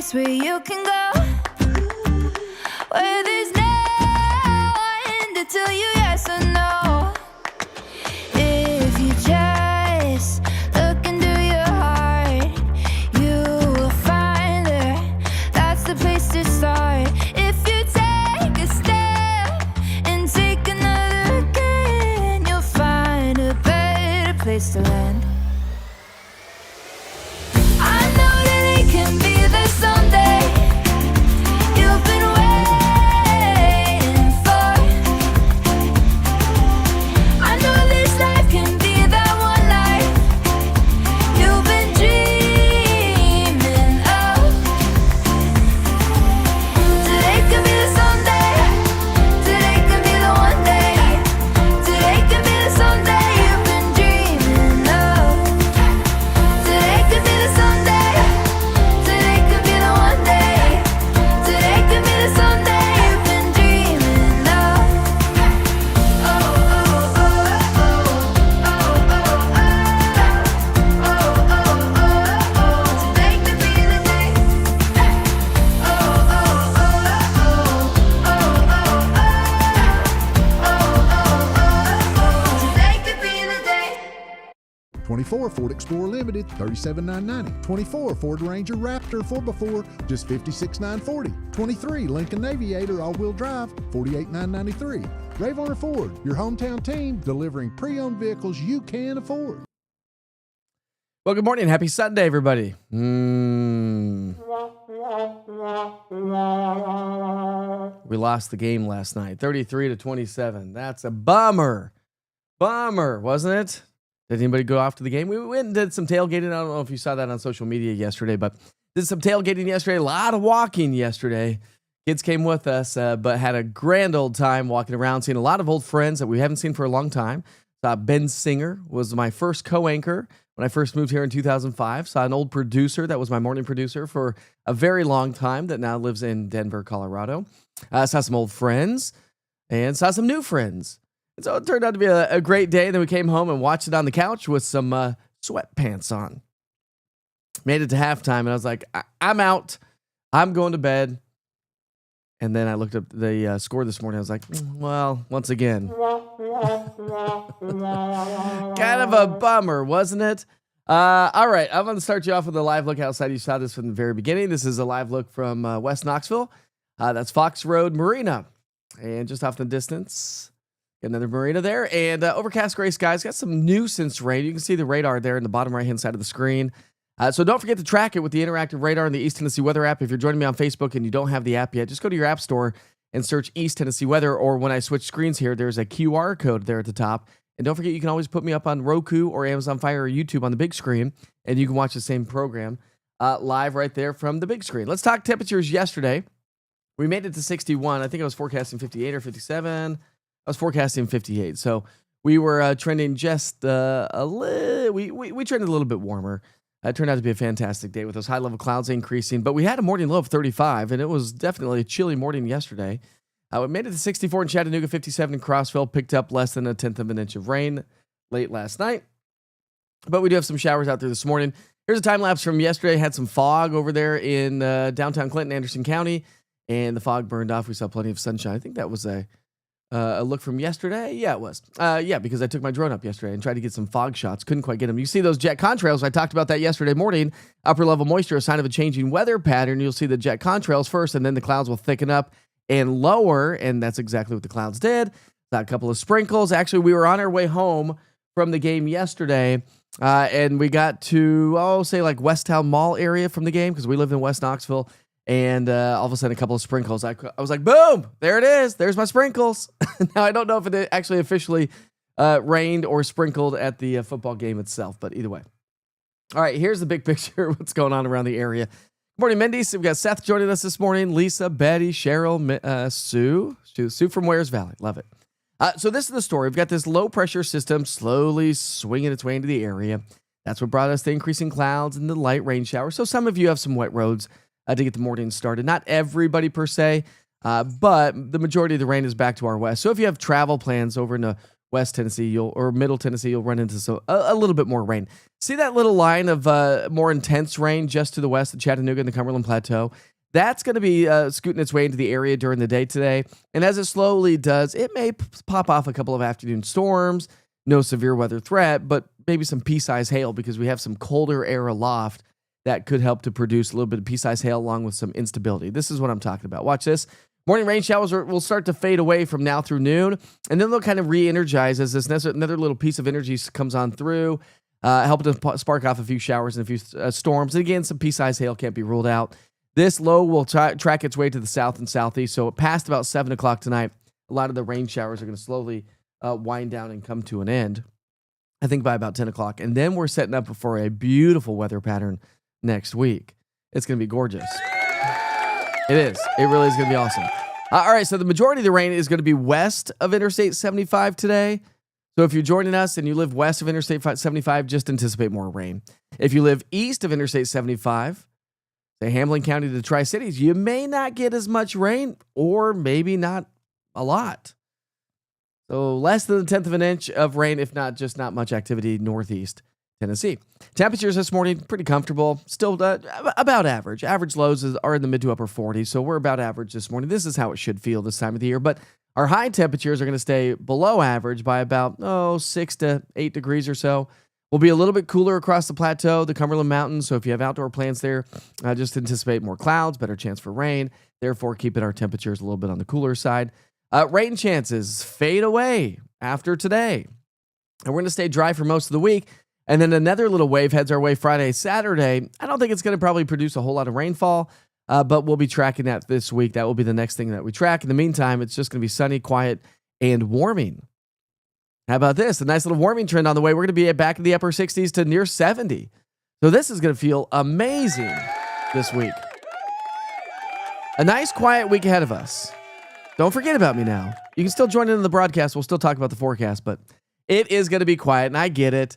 place where you can go, where there's no one to tell you yes or no. If you just look into your heart, you will find there. That's the place to start. If you take a step and take another again, you'll find a better place to land. I know that it can be there someday. You've been waiting for. I know this life can be that one life you've been dreaming of. Today could be the someday. Today could be the one day. Today could be the someday you've been dreaming of. Today could be the someday. Today could be the one day. Today could be the someday you've been dreaming of. Oh, oh, oh, oh, oh, oh, oh, oh. Today could be the day. Oh, oh, oh, oh, oh, oh. Today could be the day. 24 Ford Explorer Limited, $37,990. 24 Ford Ranger Raptor 4x4, just $56,940. 23 Lincoln Aviator all-wheel drive, $48,993. Rayvon Ford, your hometown team, delivering pre-owned vehicles you can afford. Well, good morning. Happy Sunday, everybody. We lost the game last night, 33-27. That's a bummer. Bummer, wasn't it? Did anybody go off to the game? We went and did some tailgating. I don't know if you saw that on social media yesterday, but did some tailgating yesterday. A lot of walking yesterday. Kids came with us, but had a grand old time walking around, seeing a lot of old friends that we haven't seen for a long time. Saw Ben Singer, was my first co-anchor when I first moved here in 2005. Saw an old producer that was my morning producer for a very long time that now lives in Denver, Colorado. Saw some old friends and saw some new friends. And so it turned out to be a great day. And then we came home and watched it on the couch with some sweatpants on. Made it to halftime, and I was like, I'm out. I'm going to bed. And then I looked up the score this morning. I was like, well, once again. Kind of a bummer, wasn't it? All right, I'm going to start you off with a live look outside. You saw this from the very beginning. This is a live look from West Knoxville. That's Fox Road Marina. And just off in the distance, another marina there. And overcast gray skies. Got some nuisance rain. You can see the radar there in the bottom right-hand side of the screen. So don't forget to track it with the interactive radar in the East Tennessee Weather app. If you're joining me on Facebook and you don't have the app yet, just go to your app store and search East Tennessee Weather. Or when I switch screens here, there's a QR code there at the top. And don't forget, you can always put me up on Roku or Amazon Fire or YouTube on the big screen, and you can watch the same program live right there from the big screen. Let's talk temperatures yesterday. We made it to 61. I think I was forecasting 58 or 57. I was forecasting 58. So we were trending just a little. We trended a little bit warmer. It turned out to be a fantastic day with those high-level clouds increasing. But we had a morning low of 35, and it was definitely a chilly morning yesterday. We made it to 64 in Chattanooga, 57 in Crossville. Picked up less than 1/10 of an inch of rain late last night. But we do have some showers out there this morning. Here's a time lapse from yesterday. Had some fog over there in downtown Clinton, Anderson County, and the fog burned off. We saw plenty of sunshine. I think that was a look from yesterday. Yeah, it was. Yeah, because I took my drone up yesterday and tried to get some fog shots. Couldn't quite get them. You see those jet contrails. I talked about that yesterday morning. Upper level moisture, a sign of a changing weather pattern. You'll see the jet contrails first, and then the clouds will thicken up and lower, and that's exactly what the clouds did. Got a couple of sprinkles. Actually, we were on our way home from the game yesterday, and we got to, say like Westtown Mall area from the game because we live in West Knoxville, and all of a sudden a couple of sprinkles. I was like, boom, there it is. There's my sprinkles. Now, I don't know if it actually officially rained or sprinkled at the football game itself, but either way. All right, here's the big picture of what's going on around the area. Good morning, Mindy. So we've got Seth joining us this morning, Lisa, Betty, Cheryl, Sue from Wares Valley. Love it. So this is the story. We've got this low-pressure system slowly swinging its way into the area. That's what brought us the increasing clouds and the light rain showers. So some of you have some wet roads to get the morning started. Not everybody per se, but the majority of the rain is back to our west. So if you have travel plans over into West Tennessee, or Middle Tennessee, you'll run into a little bit more rain. See that little line of more intense rain just to the west of Chattanooga and the Cumberland Plateau? That's going to be scooting its way into the area during the day today. And as it slowly does, it may pop off a couple of afternoon storms. No severe weather threat, but maybe some pea-sized hail because we have some colder air aloft that could help to produce a little bit of pea-sized hail along with some instability. This is what I'm talking about. Watch this. Morning rain showers will start to fade away from now through noon, and then they'll kind of re-energize as this another little piece of energy comes on through, helping to spark off a few showers and a few storms. And again, some pea-sized hail can't be ruled out. This low will track its way to the south and southeast, so past about 7 o'clock tonight, a lot of the rain showers are going to slowly wind down and come to an end, I think by about 10 o'clock. And then we're setting up for a beautiful weather pattern next week. It's going to be gorgeous. It is. It really is going to be awesome. All right, so the majority of the rain is going to be west of Interstate 75 today. So if you're joining us and you live west of Interstate 75, just anticipate more rain. If you live east of Interstate 75, say Hamilton County to the Tri-Cities, you may not get as much rain, or maybe not a lot. So less than a tenth of an inch of rain, if not just not much activity northeast Tennessee. Temperatures this morning, pretty comfortable. Still about average. Average lows are in the mid to upper 40s, so we're about average this morning. This is how it should feel this time of the year. But our high temperatures are going to stay below average by about 6 to 8 degrees or so. We'll be a little bit cooler across the plateau, the Cumberland Mountains. So if you have outdoor plans there, just anticipate more clouds, better chance for rain. Therefore, keeping our temperatures a little bit on the cooler side. Rain chances fade away after today. And we're going to stay dry for most of the week. And then another little wave heads our way Friday, Saturday. I don't think it's going to probably produce a whole lot of rainfall, but we'll be tracking that this week. That will be the next thing that we track. In the meantime, it's just going to be sunny, quiet, and warming. How about this? A nice little warming trend on the way. We're going to be back in the upper 60s to near 70. So this is going to feel amazing this week. A nice, quiet week ahead of us. Don't forget about me now. You can still join in the broadcast. We'll still talk about the forecast, but it is going to be quiet, and I get it.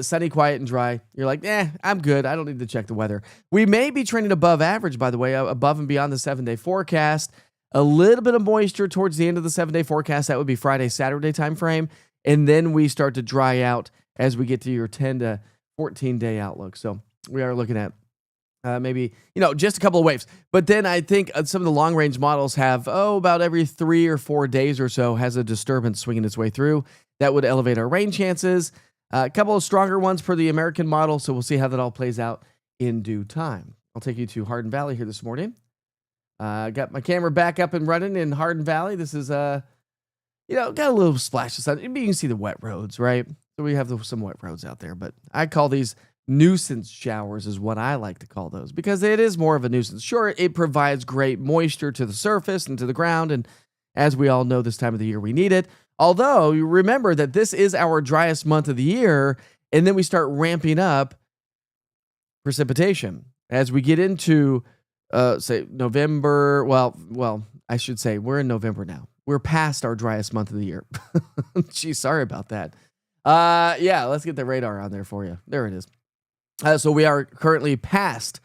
Sunny, quiet, and dry. You're like, I'm good. I don't need to check the weather. We may be trending above average, by the way, above and beyond the 7-day forecast. A little bit of moisture towards the end of the 7-day forecast. That would be Friday, Saturday timeframe. And then we start to dry out as we get to your 10 to 14-day outlook. So we are looking at maybe, just a couple of waves. But then I think some of the long-range models have, about every 3 or 4 days or so has a disturbance swinging its way through. That would elevate our rain chances. A couple of stronger ones per the American model, so we'll see how that all plays out in due time. I'll take you to Hardin Valley here this morning. Got my camera back up and running in Hardin Valley. This is, got a little splash of sun. You can see the wet roads, right? So we have some wet roads out there, but I call these nuisance showers is what I like to call those because it is more of a nuisance. Sure, it provides great moisture to the surface and to the ground, and as we all know, this time of the year we need it. Although, you remember that this is our driest month of the year, and then we start ramping up precipitation. As we get into, say, November, well, I should say we're in November now. We're past our driest month of the year. Geez, sorry about that. Let's get the radar on there for you. There it is. So we are currently past.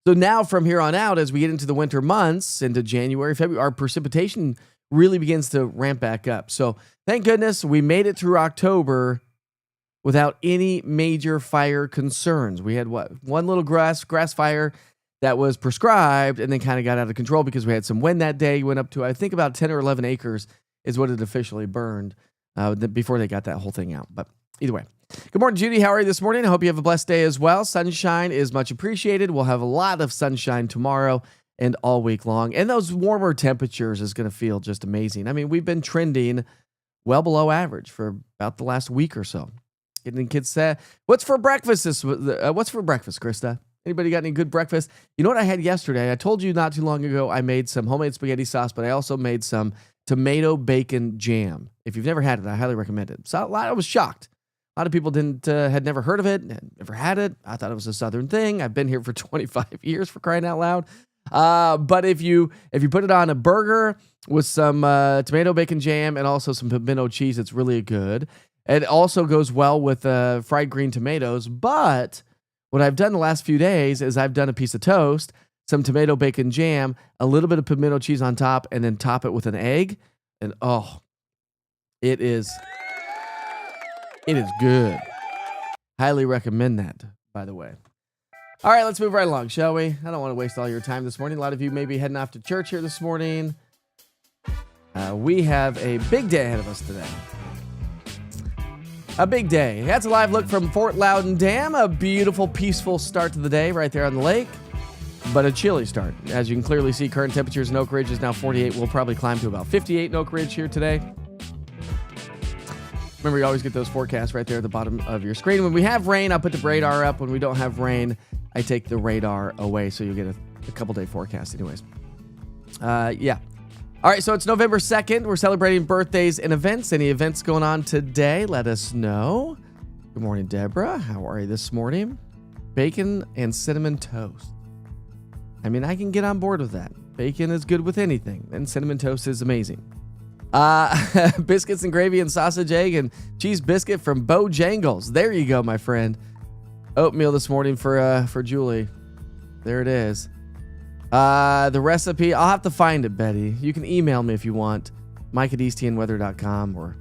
So now from here on out, as we get into the winter months, into January, February, our precipitation really begins to ramp back up. So thank goodness we made it through October without any major fire concerns. We had one little grass fire that was prescribed and then kind of got out of control because we had some wind that day. Went up to, I think, about 10 or 11 acres is what it officially burned before they got that whole thing out. But either way. Good morning, Judy. How are you this morning? I hope you have a blessed day as well. Sunshine is much appreciated. We'll have a lot of sunshine tomorrow and all week long. And those warmer temperatures is going to feel just amazing. I mean, we've been trending well below average for about the last week or so. Getting kids said, what's for breakfast, Krista? Anybody got any good breakfast? You know what I had yesterday? I told you not too long ago I made some homemade spaghetti sauce, but I also made some tomato bacon jam. If you've never had it, I highly recommend it. So I was shocked. A lot of people had never heard of it, had never had it. I thought it was a Southern thing. I've been here for 25 years, for crying out loud. But if you put it on a burger with some tomato bacon jam and also some pimento cheese, it's really good. It also goes well with fried green tomatoes. But what I've done the last few days is I've done a piece of toast, some tomato bacon jam, a little bit of pimento cheese on top, and then top it with an egg. And it is It is good. Highly recommend that, by the way. All right, let's move right along, shall we? I don't want to waste all your time this morning. A lot of you may be heading off to church here this morning. We have a big day ahead of us today. A big day. That's a live look from Fort Loudon Dam. A beautiful, peaceful start to the day right there on the lake, but a chilly start. As you can clearly see, current temperatures in Oak Ridge is now 48. We'll probably climb to about 58 in Oak Ridge here today. Remember, you always get those forecasts right there at the bottom of your screen. When we have rain, I'll put the radar up. When we don't have rain, I take the radar away, so you'll get a couple-day forecast anyways. Yeah. All right, so it's November 2nd. We're celebrating birthdays and events. Any events going on today, let us know. Good morning, Deborah. How are you this morning? Bacon and cinnamon toast. I mean, I can get on board with that. Bacon is good with anything, and cinnamon toast is amazing. Biscuits and gravy and sausage, egg, and cheese biscuit from Bojangles. There you go, my friend. Oatmeal this morning for Julie. There it is. The recipe, I'll have to find it, Betty. You can email me if you want, mike@eastnweather.com, or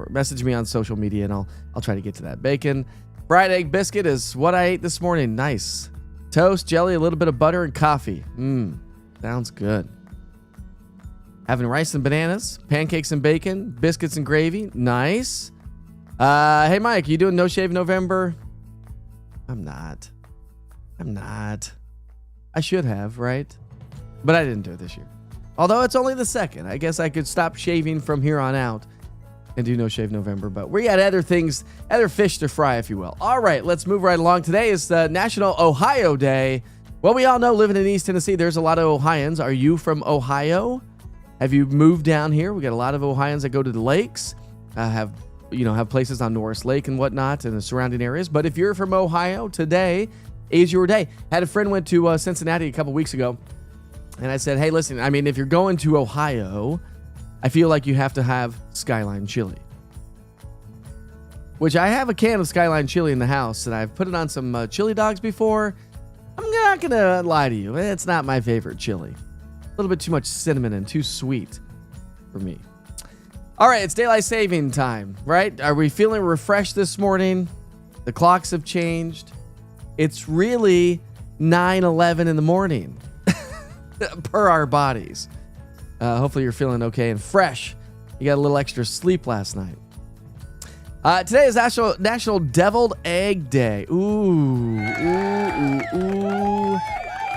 message me on social media, and I'll try to get to that. Bacon, fried egg biscuit is what I ate this morning. Nice. Toast, jelly, a little bit of butter, and coffee. Sounds good. Having rice and bananas, pancakes and bacon, biscuits and gravy. Nice. Hey, Mike, you doing No Shave November? I'm not. I should have, right? But I didn't do it this year. Although it's only the 2nd. I guess I could stop shaving from here on out and do No Shave November. But we got other things, other fish to fry, if you will. All right, let's move right along. Today is the National Ohio Day. Well, we all know living in East Tennessee, there's a lot of Ohioans. Are you from Ohio? Have you moved down here? We got a lot of Ohioans that go to the lakes, have places on Norris Lake and whatnot and the surrounding areas. But if you're from Ohio, today is your day. Had a friend went to Cincinnati a couple weeks ago, and I said, hey, listen, I mean, if you're going to Ohio, I feel like you have to have Skyline chili. Which I have a can of Skyline chili in the house, and I've put it on some chili dogs before. I'm not going to lie to you. It's not my favorite chili. A little bit too much cinnamon and too sweet for me. All right, it's daylight saving time, right? Are we feeling refreshed this morning? The clocks have changed. It's really 9:11 in the morning per our bodies. Hopefully you're feeling okay and fresh. You got a little extra sleep last night. Today is National Deviled Egg Day. Ooh.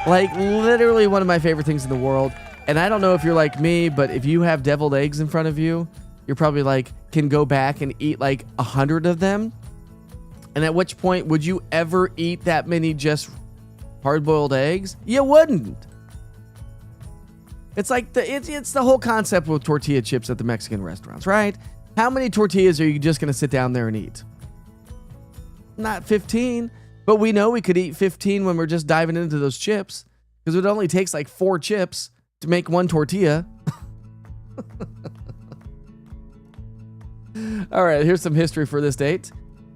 Like literally one of my favorite things in the world. And I don't know if you're like me, but if you have deviled eggs in front of you, you're probably like, can go back and eat like 100 of them. And at which point would you ever eat that many just hard-boiled eggs? You wouldn't. It's like it's the whole concept with tortilla chips at the Mexican restaurants, right? How many tortillas are you just going to sit down there and eat? Not 15, but we know we could eat 15 when we're just diving into those chips, because it only takes like 4 chips to make 1 tortilla. All right, here's some history for this date.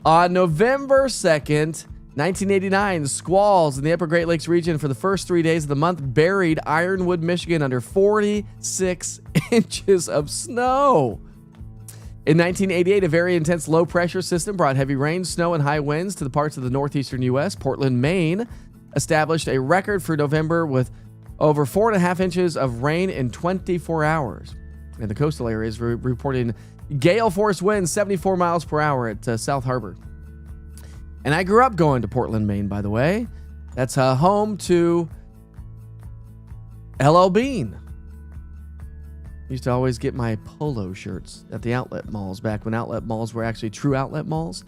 On November 2nd, 1989, squalls in the Upper Great Lakes region for the first 3 days of the month buried Ironwood, Michigan under 46 inches of snow. In 1988, a very intense low-pressure system brought heavy rain, snow, and high winds to the parts of the northeastern U.S. Portland, Maine established a record for November with over 4.5 inches of rain in 24 hours. And the coastal areas were reporting gale force winds 74 miles per hour at South Harbor. And I grew up going to Portland, Maine, by the way. That's home to LL Bean. Used to always get my polo shirts at the outlet malls back when outlet malls were actually true outlet malls.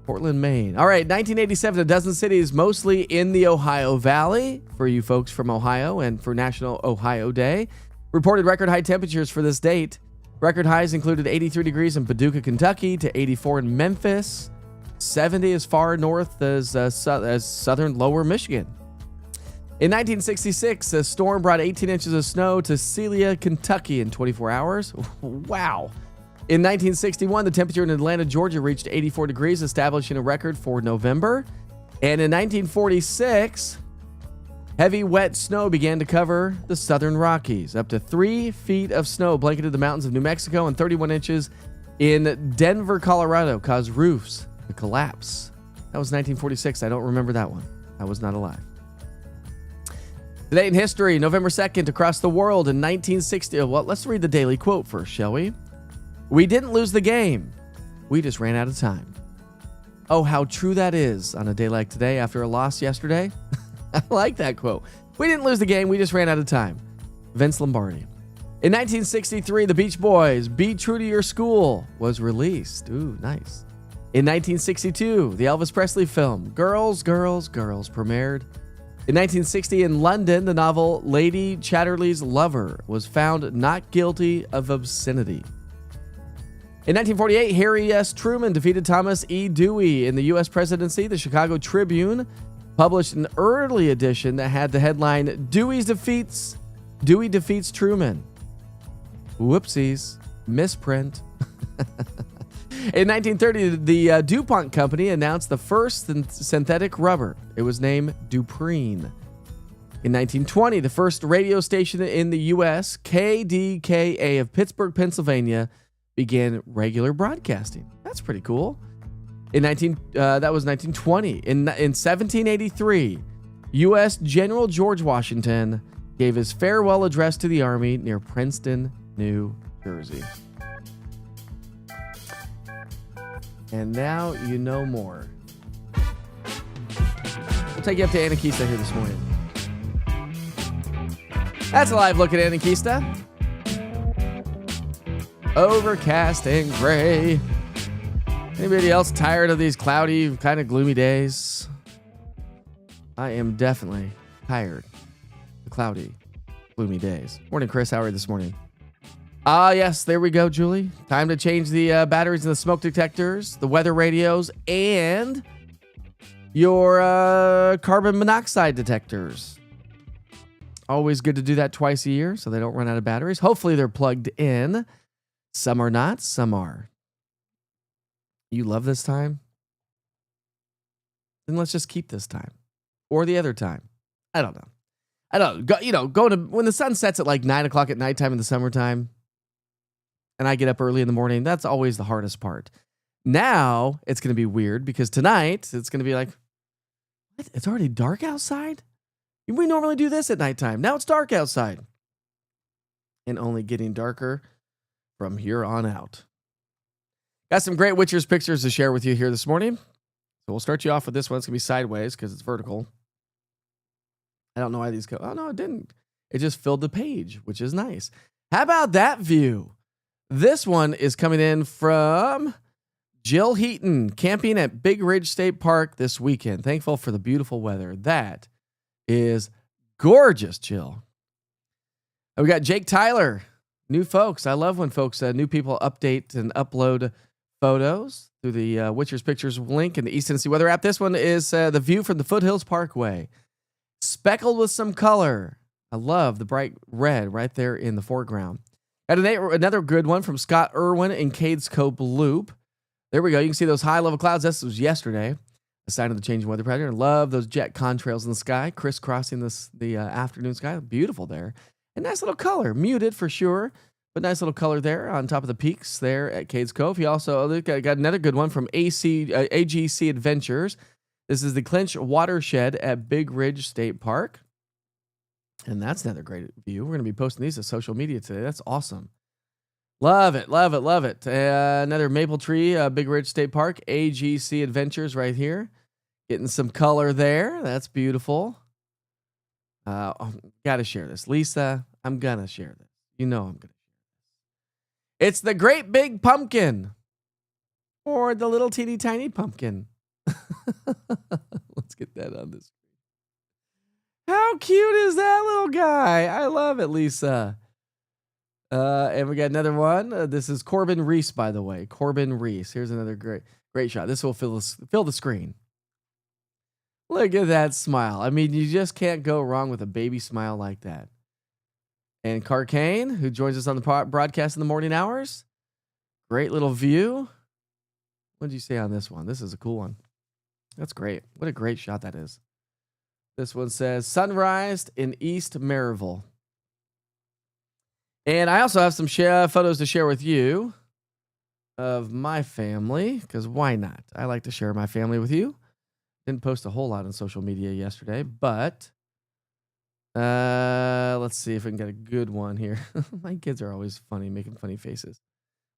Portland, Maine. All right, 1987, a dozen cities, mostly in the Ohio Valley, for you folks from Ohio and for National Ohio Day, reported record high temperatures for this date. Record highs included 83 degrees in Paducah, Kentucky, to 84 in Memphis, 70 as far north as southern lower Michigan. In 1966, a storm brought 18 inches of snow to Celia, Kentucky in 24 hours. Wow. In 1961, the temperature in Atlanta, Georgia reached 84 degrees, establishing a record for November. And in 1946, heavy, wet snow began to cover the southern Rockies. Up to 3 feet of snow blanketed the mountains of New Mexico and 31 inches in Denver, Colorado caused roofs to collapse. That was 1946. I don't remember that one. I was not alive. Today in history, November 2nd, across the world in 1960. Well, let's read the daily quote first, shall we? We didn't lose the game. We just ran out of time. Oh, how true that is on a day like today after a loss yesterday. I like that quote. We didn't lose the game. We just ran out of time. Vince Lombardi. In 1963, the Beach Boys' Be True to Your School was released. Ooh, nice. In 1962, the Elvis Presley film Girls, Girls, Girls premiered. In 1960, in London, the novel Lady Chatterley's Lover was found not guilty of obscenity. In 1948, Harry S. Truman defeated Thomas E. Dewey in the U.S. presidency. The Chicago Tribune published an early edition that had the headline, Dewey defeats Truman. Whoopsies. Misprint. In 1930, the DuPont company announced the first synthetic rubber. It was named Duprene. In 1920, the first radio station in the U.S., KDKA of Pittsburgh, Pennsylvania, began regular broadcasting. That's pretty cool. That was 1920. In 1783, U.S. General George Washington gave his farewell address to the Army near Princeton, New Jersey. And now you know more. We'll take you up to Anakeesta here this morning. That's a live look at Anakeesta. Overcast and gray. Anybody else tired of these cloudy, kind of gloomy days? I am definitely tired of cloudy, gloomy days. Morning, Chris. How are you this morning? Yes, there we go, Julie. Time to change the batteries in the smoke detectors, the weather radios, and your carbon monoxide detectors. Always good to do that twice a year so they don't run out of batteries. Hopefully they're plugged in. Some are not, some are. You love this time? Then let's just keep this time. Or the other time. I don't know. Go to when the sun sets at like 9 o'clock at nighttime in the summertime, and I get up early in the morning, that's always the hardest part. Now, it's going to be weird because tonight, it's going to be like, what? It's already dark outside? We normally do this at nighttime. Now it's dark outside. And only getting darker from here on out. Got some great Witcher's pictures to share with you here this morning. So we'll start you off with this one. It's going to be sideways because it's vertical. I don't know why these go. Oh, no, it didn't. It just filled the page, which is nice. How about that view? This one is coming in from Jill Heaton, camping at Big Ridge State Park this weekend. Thankful for the beautiful weather. That is gorgeous, Jill. And we got Jake Tyler, new folks. I love when folks, new people update and upload photos through the Witcher's Pictures link in the East Tennessee Weather app. This one is the view from the Foothills Parkway. Speckled with some color. I love the bright red right there in the foreground. Got another good one from Scott Irwin in Cades Cove Loop. There we go. You can see those high-level clouds. This was yesterday. A sign of the changing weather pattern. Love those jet contrails in the sky, crisscrossing the afternoon sky. Beautiful there. And nice little color. Muted for sure, but nice little color there on top of the peaks there at Cades Cove. He also got another good one from AGC Adventures. This is the Clinch Watershed at Big Ridge State Park. And that's another great view. We're going to be posting these to social media today. That's awesome. Love it, love it, love it. Another maple tree, Big Ridge State Park, AGC Adventures right here. Getting some color there. That's beautiful. Got to share this. Lisa, I'm going to share this. You know I'm going to share this. It's the Great Big Pumpkin. Or the Little Teeny Tiny Pumpkin. Let's get that on this. How cute is that little guy? I love it, Lisa. And we got another one. This is Corbin Reese, by the way. Corbin Reese. Here's another great shot. This will fill the screen. Look at that smile. I mean, you just can't go wrong with a baby smile like that. And Carcane, who joins us on the broadcast in the morning hours. Great little view. What did you say on this one? This is a cool one. That's great. What a great shot that is. This one says sunrise in East Maryville. And I also have some photos to share with you. of my family, because why not? I like to share my family with you. Didn't post a whole lot on social media yesterday, but let's see if we can get a good one here. My kids are always funny, making funny faces.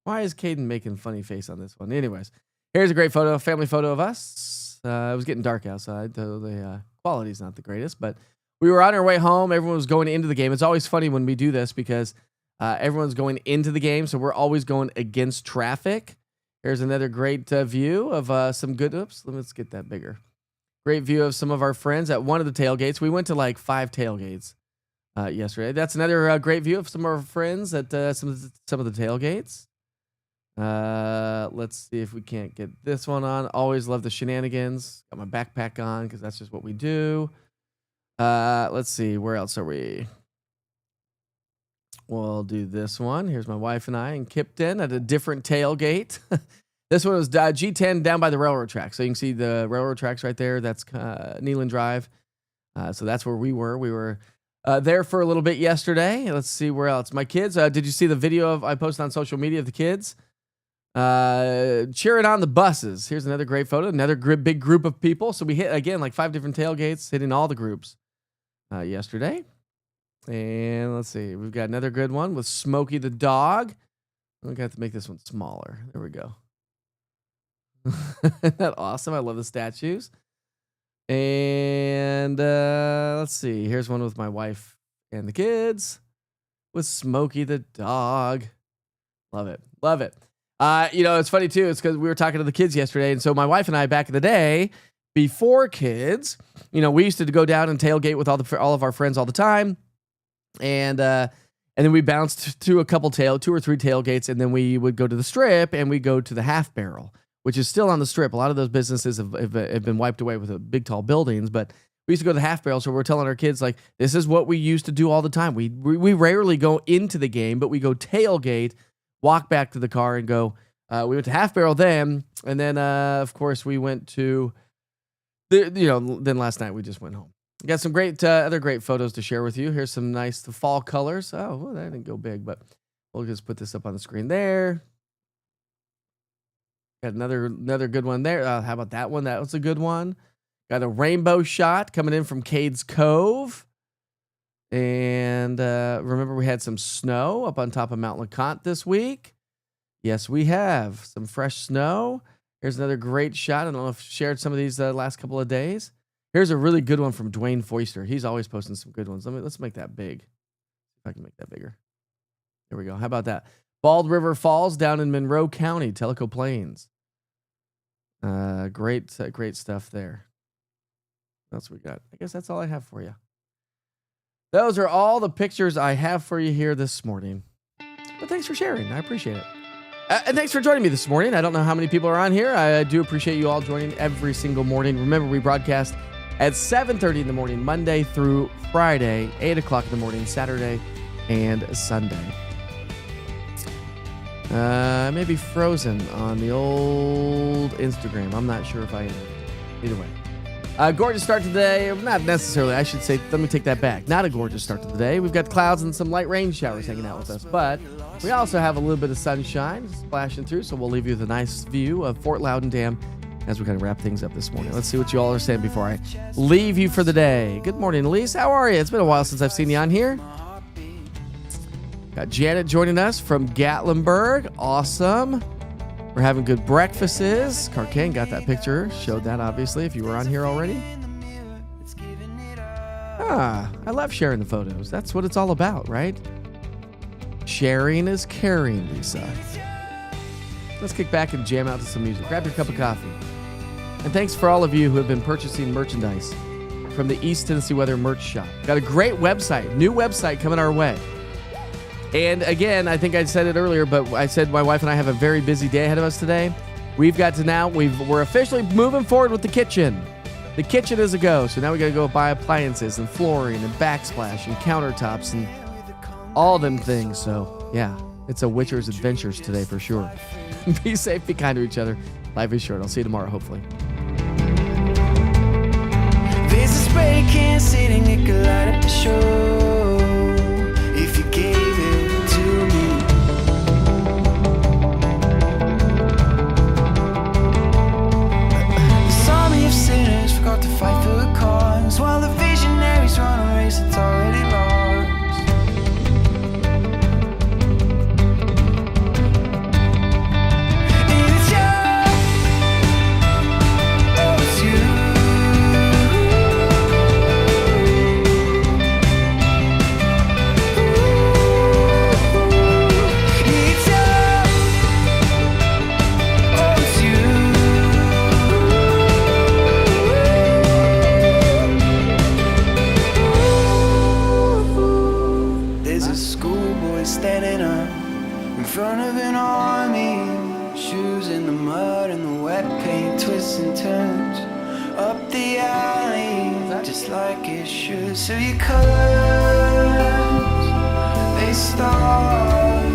Why is Caden making funny face on this one? Anyways, here's a great photo, a family photo of us. It was getting dark outside, so the quality's not the greatest, but we were on our way home. Everyone was going into the game. It's always funny when we do this because everyone's going into the game, so we're always going against traffic. Here's another great view of some good. Oops, let's get that bigger. Great view of some of our friends at one of the tailgates. We went to like 5 tailgates yesterday. That's another great view of some of our friends at some of the tailgates. Let's see if we can't get this one on. Always love the shenanigans. Got my backpack on because that's just what we do. Let's see. Where else are we? We'll do this one. Here's my wife and I in Kipton at a different tailgate. This one was G10 down by the railroad track. So you can see the railroad tracks right there. That's Neyland Drive. So that's where we were. We were there for a little bit yesterday. Let's see where else. My kids, did you see the video I posted on social media of the kids? Cheering on the buses. Here's another great photo. Another big group of people. So we hit, again, like 5 different tailgates, hitting all the groups yesterday. And let's see. We've got another good one with Smokey the dog. I'm going to have to make this one smaller. There we go. Isn't that awesome? I love the statues. And let's see. Here's one with my wife and the kids with Smokey the dog. Love it. Love it. It's funny too. It's because we were talking to the kids yesterday. And so my wife and I back in the day, before kids, we used to go down and tailgate with all of our friends all the time. And then we bounced to a couple 2 or 3 tailgates. And then we would go to the strip and we go to the Half Barrel, which is still on the strip. A lot of those businesses have been wiped away with the big, tall buildings. But we used to go to the Half Barrel. So we're telling our kids, like, this is what we used to do all the time. We rarely go into the game, but we go tailgate, walk back to the car and go. We went to Half Barrel then. And then, of course, we went to, then last night we just went home. Got some great, other great photos to share with you. Here's some nice fall colors. Oh, well, that didn't go big, but we'll just put this up on the screen there. Got another good one there. How about that one? That was a good one. Got a rainbow shot coming in from Cades Cove. And remember, we had some snow up on top of Mount LeConte this week. Yes, we have some fresh snow. Here's another great shot. I don't know if I've shared some of these last couple of days. Here's a really good one from Dwayne Foister. He's always posting some good ones. Let's make that big. If I can make that bigger. There we go. How about that? Bald River Falls down in Monroe County, Tellico Plains. Great stuff there. What else we got? I guess that's all I have for you. Those are all the pictures I have for you here this morning. But thanks for sharing. I appreciate it. And thanks for joining me this morning. I don't know how many people are on here. I do appreciate you all joining every single morning. Remember, we broadcast at 7:30 in the morning, Monday through Friday, 8 o'clock in the morning, Saturday and Sunday. Maybe frozen on the old Instagram. I'm not sure if I am. Either way. Gorgeous start today. Not necessarily, I should say. Let me take that back. Not a gorgeous start to the day. We've got clouds and some light rain showers hanging out with us. But we also have a little bit of sunshine splashing through. So we'll leave you with a nice view of Fort Loudoun Dam as we kind of wrap things up this morning. Let's see what you all are saying before I leave you for the day. Good morning, Elise. How are you? It's been a while since I've seen you on here. Got Janet joining us from Gatlinburg. Awesome. We're having good breakfasts. Carcan got that picture. Showed that, obviously, if you were on here already. I love sharing the photos. That's what it's all about, right? Sharing is caring, Lisa. Let's kick back and jam out to some music. Grab your cup of coffee. And thanks for all of you who have been purchasing merchandise from the East Tennessee Weather merch shop. Got a great website, new website coming our way. And again, I think I said it earlier, but I said my wife and I have a very busy day ahead of us today. We've got to now, we're officially moving forward with the kitchen. The kitchen is a go. So now we got to go buy appliances and flooring and backsplash and countertops and all them things. So yeah, it's a Witcher's Adventures today for sure. Be safe, be kind to each other. Life is short. I'll see you tomorrow, hopefully. There's a spray can sitting, it could light up the show if you gave it to me. front of an army, shoes in the mud and the wet paint, twists and turns up the alley, just like it should. So your colors, they start,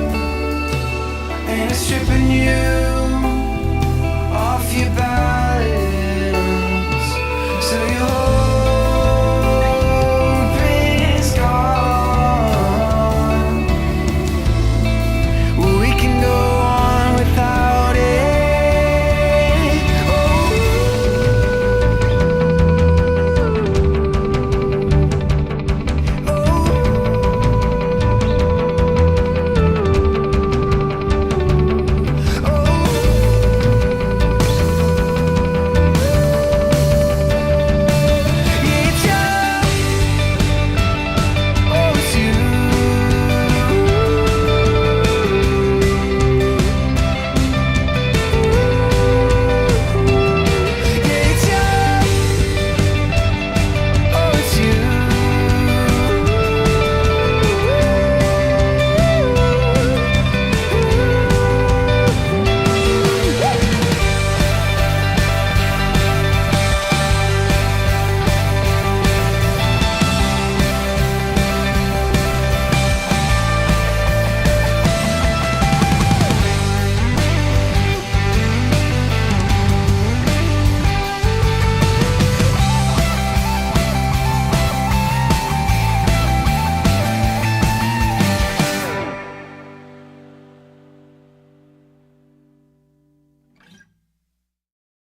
and it's stripping you